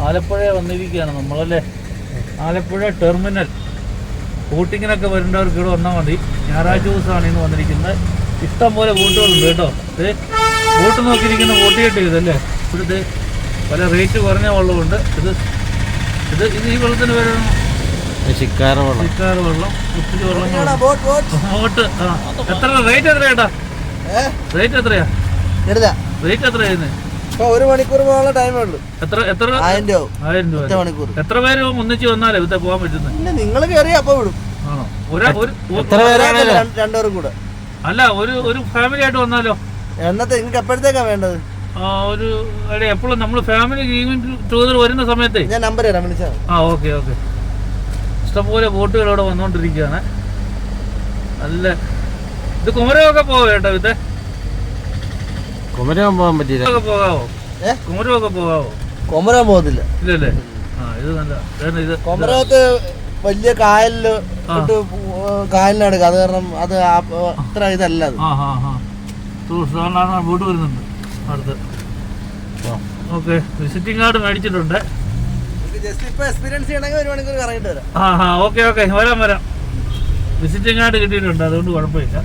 ആലപ്പുഴ വന്നിരിക്കുകയാണ് നമ്മളല്ലേ. ആലപ്പുഴ ടെർമിനൽ ബോട്ടിങ്ങിനൊക്കെ വരേണ്ടവർക്ക് ഇവിടെ വന്നാൽ മതി. ഞായറാഴ്ച ദിവസമാണ് ഇന്ന് വന്നിരിക്കുന്നത്. ഇഷ്ടംപോലെ ബോട്ടുകളുണ്ട് കേട്ടോ. ഇത് ബോട്ട് നോക്കിയിരിക്കുന്ന ബോട്ട് കേട്ട് ഇതല്ലേ. ഇവിടുത്തെ പല റേറ്റ് കുറഞ്ഞ വെള്ളമുണ്ട്. ഇത് ഈ വെള്ളത്തിന് പേര് ചിക്കാറ് വെള്ളം. ഒത്തിരി വെള്ളം ബോട്ട്. എത്ര റേറ്റ് എത്രയാട്ടാ? റേറ്റ് എത്രയാ? റേറ്റ് എത്രയായിരുന്നു? 1 മണിക്കൂർ പോകാനുള്ള ടൈമേ ഉള്ളൂ. എത്ര 1000 രൂപ. എത്ര പേര് ഒന്നിച്ച് വന്നാലേ ഇവിടെ പോകാൻ പറ്റുന്നത്? നിങ്ങൾ കയറി അപ്പൊ വിടും. ആണോ? രണ്ടുപേരും കൂടെ അല്ല, ഒരു ഫാമിലി ആയിട്ട് വന്നാലോ? എന്നത്തെ നിങ്ങൾക്ക് എപ്പോഴത്തേക്കാ വേണ്ടത്? ഒരു എപ്പോഴും നമ്മൾ ഫാമിലി ടൂർ വരുന്ന സമയത്ത് ഞാൻ നമ്പർ തരാം, വിളിച്ചാൽ. ഓക്കെ. ഇഷ്ടംപോലെ ബോട്ടുകൾ ഇവിടെ വന്നുകൊണ്ടിരിക്കുകയാണ്. നല്ല ഇത് കുമരകമൊക്കെ പോവോ കേട്ടോ? ഇത് കുമരകം പോകാൻ പറ്റില്ല. പോകാവോ? കുമരകമൊക്കെ പോകാവോ? കുമരകം പോകത്തില്ല. ഇല്ലല്ലേ? ഇത് നല്ല ഇത് കുമരകത്ത് വലിയ കായലിനടുക്ക. അത് കാരണം അത് അത്ര ഇതല്ല. ബോട്ട് വരുന്നുണ്ട് അടുത്ത്. ഓക്കെ, വിസിറ്റിംഗ് കാർഡ് മേടിച്ചിട്ടുണ്ട്. എക്സ്പീരിയൻസ് ചെയ്യണമെങ്കിൽ 1 മണിക്കൂർ കറങ്ങിട്ട് വരാം. ഓക്കെ, വരാം. വിസിറ്റിംഗ് കാർഡ് കിട്ടിയിട്ടുണ്ട്, അതുകൊണ്ട് കുഴപ്പമില്ല.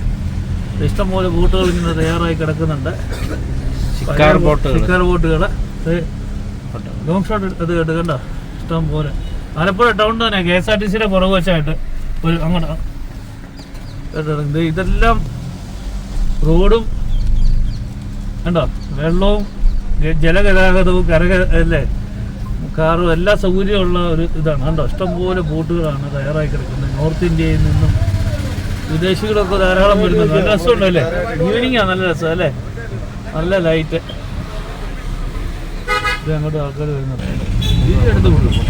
ഇഷ്ടംപോലെ ബോട്ടുകൾ ഇങ്ങനെ തയ്യാറായി കിടക്കുന്നുണ്ട്. ചിക്കാർ ബോട്ടുകൾ ലോങ് ഷോട്ട് അത് കേട്ടോ. ഇഷ്ടം പോലെ ആലപ്പുഴ ടൗൺ തന്നെ KSRTCയുടെ പുറകു വശമായിട്ട് ഒരു അങ്ങോട്ട് ഇതെല്ലാം റോഡും കണ്ടോ, വെള്ളവും ജലഗതാഗതവും അല്ലേ, കാറും എല്ലാ സൗകര്യമുള്ള ഒരു ഇതാണ് കണ്ടോ. ഇഷ്ടംപോലെ ബോട്ടുകളാണ് തയ്യാറായി കിടക്കുന്നത്. നോർത്ത് ഇന്ത്യയിൽ നിന്നും വിദേശികളൊക്കെ ധാരാളം വരുന്നുണ്ട്. നല്ല രസമുണ്ടല്ലേ? ഈവനിങ്ങാ നല്ല രസം അല്ലേ? നല്ല ലൈറ്റ്. ഇത് അങ്ങോട്ട് ആൾക്കാർ വരുന്നുണ്ട്. എടുത്ത് കൊടുക്കും.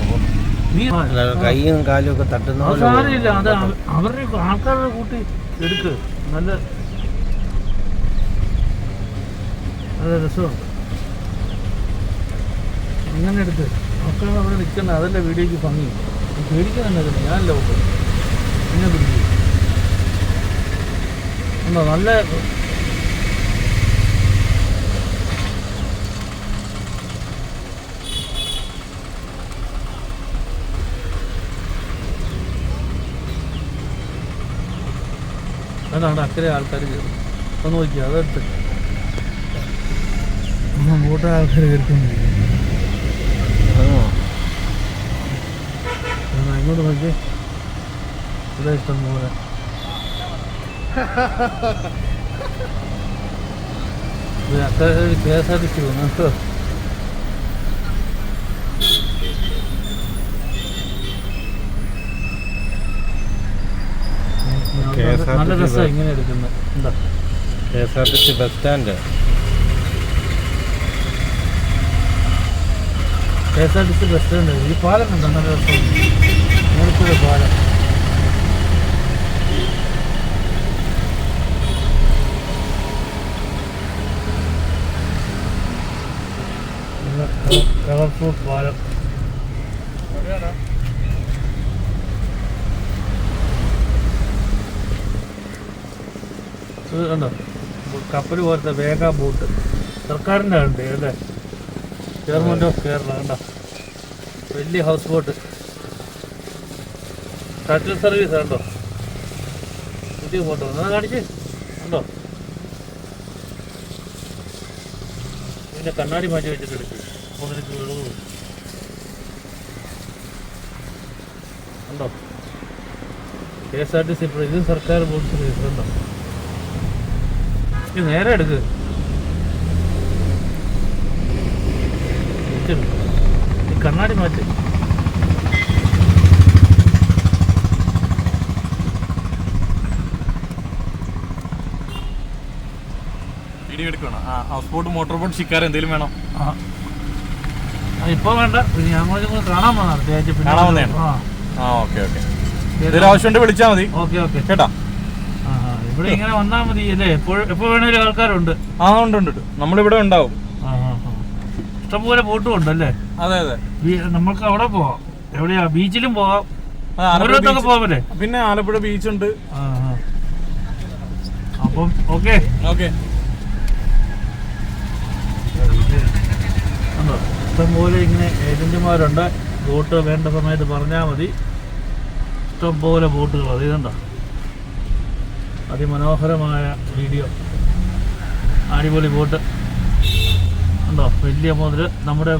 കൈയും കാലും ഒക്കെ തട്ടുന്ന സാരമില്ല, അത് അവരുടെ ആൾക്കാരുടെ കൂട്ടി എടുക്ക്. നല്ല രസമുണ്ട്. ഇങ്ങനെ എടുത്ത് ആൾക്കാർ അവിടെ നിൽക്കുന്നത്, അതല്ലേ വീഡിയോക്ക് ഭംഗി. പേടിക്കുന്നുണ്ട്. ഞാനല്ല ഓക്കെ ഇങ്ങനെ പിടിക്കും. നല്ല അതാണ് അക്കരെ ആൾക്കാർ കയറും. ഒന്ന് നോക്കിയാൽ അതെടുത്ത് ബോട്ട് ആൾക്കാർ കയറിക്കൊണ്ടിരിക്കും. ഇങ്ങോട്ട് നോക്കി. ഇവിടെ ഇഷ്ടം പോലെ അക്കരെ KSRTC വന്നു കേട്ടോ. നല്ല രസമാണ് ഇങ്ങനെ എടുക്കുന്നത്. എന്താ KSRTC bus stand. KSRTC bus stand. ഈ പാലം കണ്ടോ? നല്ല രസമാണ്. നേരത്തെ പാലം. കളർഫുൾ പാലം. കണ്ടോ, കപ്പൽ പോലത്തെ വേഗ ബോട്ട്. സർക്കാരിൻ്റെ ഉണ്ട് അല്ലേ? Government of Kerala. കണ്ടോ, വലിയ ഹൗസ് ബോട്ട്. ഷട്ടിൽ സർവീസ് കണ്ടോ, പുതിയ ബോട്ട് ഒന്ന് കാണിച്ച് കണ്ടോ. പിന്നെ കണ്ണാടി മാറ്റി വെച്ചിട്ട് എടുക്കും. കണ്ടോ KSRTC. ഇപ്പോൾ ഇത് സർക്കാർ ബോട്ട് സർവീസ് കണ്ടോ. നേരെ എടുക്ക്. കണ്ണാടി മാറ്റി. വീഡിയോ എടുക്കണം. House boat, motor boat, Shikkar എന്തെങ്കിലും വേണം? ഇപ്പൊ വേണ്ട, ഞാൻ കാണാൻ വന്നതാണ്. ഓക്കെ. ആവശ്യമുണ്ട് വിളിച്ചാൽ മതി. ഓക്കെ കേട്ടാ. ഇവിടെ ഇങ്ങനെ വന്നാൽ മതി അല്ലേ? എപ്പോ വേണേലും ആൾക്കാരുണ്ട്. ഉണ്ട്. നമ്മളിവിടെ ഉണ്ടാവും. ഇഷ്ടംപോലെ ബോട്ടും ഉണ്ടല്ലേ? അതെ. നമുക്ക് അവിടെ പോവാം. എവിടെയാ? ബീച്ചിലും പോവാം. പോവാമല്ലേ? പിന്നെ ആലപ്പുഴ ബീച്ചുണ്ട്. അപ്പം ഓക്കെ. ഓക്കെ. ഉണ്ടോ ഇഷ്ടംപോലെ ഇങ്ങനെ ഏജന്റുമാരുണ്ട്. ബോട്ട് വേണ്ട സമയത്ത് പറഞ്ഞാൽ മതി. ഇഷ്ടംപോലെ ബോട്ടുകൾ. അത് ഇതുണ്ടോ അതിമനോഹരമായ വീഡിയോ. അടിപൊളി ബോട്ട് ഉണ്ടോ. വലിയ മുതൽ നമ്മുടെ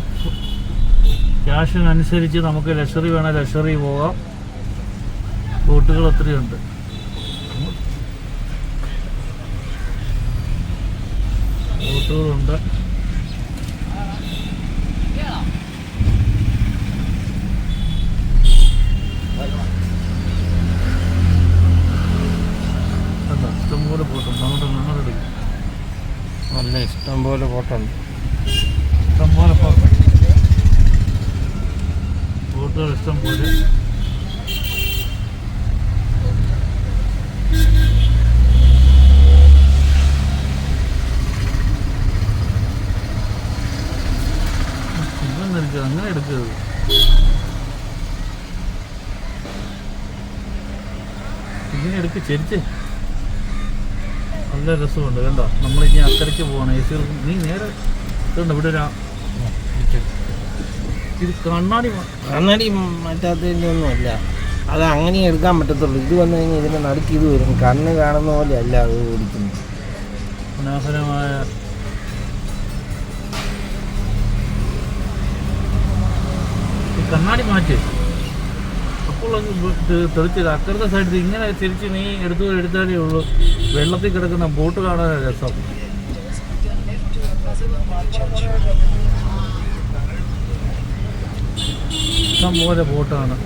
ക്യാഷിനനുസരിച്ച് നമുക്ക് ലക്ഷറി വേണേൽ ലക്ഷറി പോകാം. ബോട്ടുകൾ ഒത്തിരിയുണ്ട്. ബോട്ടുകളുണ്ട്. ഇഷ്ടംപോലെ ബോട്ടുണ്ട്. നമ്മുടെ നല്ല ഇഷ്ടംപോലെ ബോട്ടുണ്ട്. ഇഷ്ടംപോലെ ബോട്ടുകൾ ഇഷ്ടംപോലെ. അങ്ങനെ എടുക്കരുത്. ഇങ്ങനെ എടുക്ക് ചെരിച്ച്. നല്ല രസമുണ്ട് കണ്ടോ. നമ്മളിനി അക്കരയ്ക്ക് പോകണം. എ സി നീ നേരെ ഇതുണ്ട് ഇവിടെ ഒരു ഇത് കണ്ണാടി മറ്റാത്തതിൻ്റെ ഒന്നുമല്ല. അത് അങ്ങനെ എടുക്കാൻ പറ്റത്തുള്ളൂ. ഇത് വന്നു കഴിഞ്ഞാൽ ഇതിൻ്റെ നടുക്ക് ഇത് വരും. കണ്ണ് കാണുന്ന പോലെ അല്ല അത് ഓടിക്കുന്നത്. മനോഹരമായ കണ്ണാടി മാറ്റി അപ്പോൾ തെളിച്ചത് അക്കരത്തെ സൈഡിൽ ഇങ്ങനെ തിരിച്ച് നീ എടുത്താലേ ഉള്ളൂ വെള്ളത്തിൽ കിടക്കുന്ന ബോട്ട് കാണാൻ രസം. ഇഷ്ടം പോലെ ബോട്ടാണ്.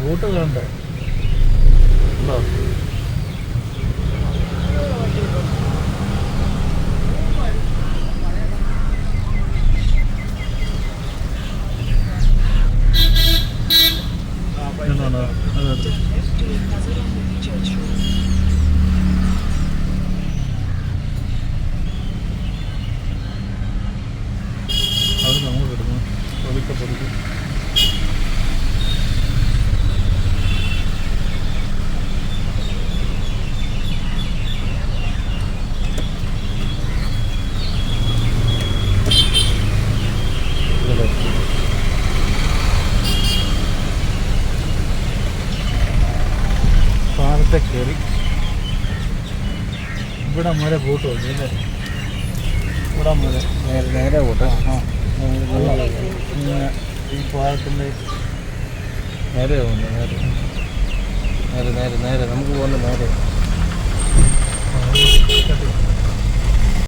ബോട്ട് കാണണ്ടേ ഉണ്ടോ. അത് നമ്മൾ കിടന്നു പൊതുക്കെ പാലത്തെ കയറി ഇവിടെ വരെ ബോട്ട് വന്നു അല്ലേ. ഇവിടെ വരെ നേരെ പോട്ടെ. ഇങ്ങനെ ഈ പാലത്തിൻ്റെ നേരെ പോകുന്നു. നേരെ നേരെ നേരെ നേരെ നമുക്ക് പോകുന്നത് നേരെ.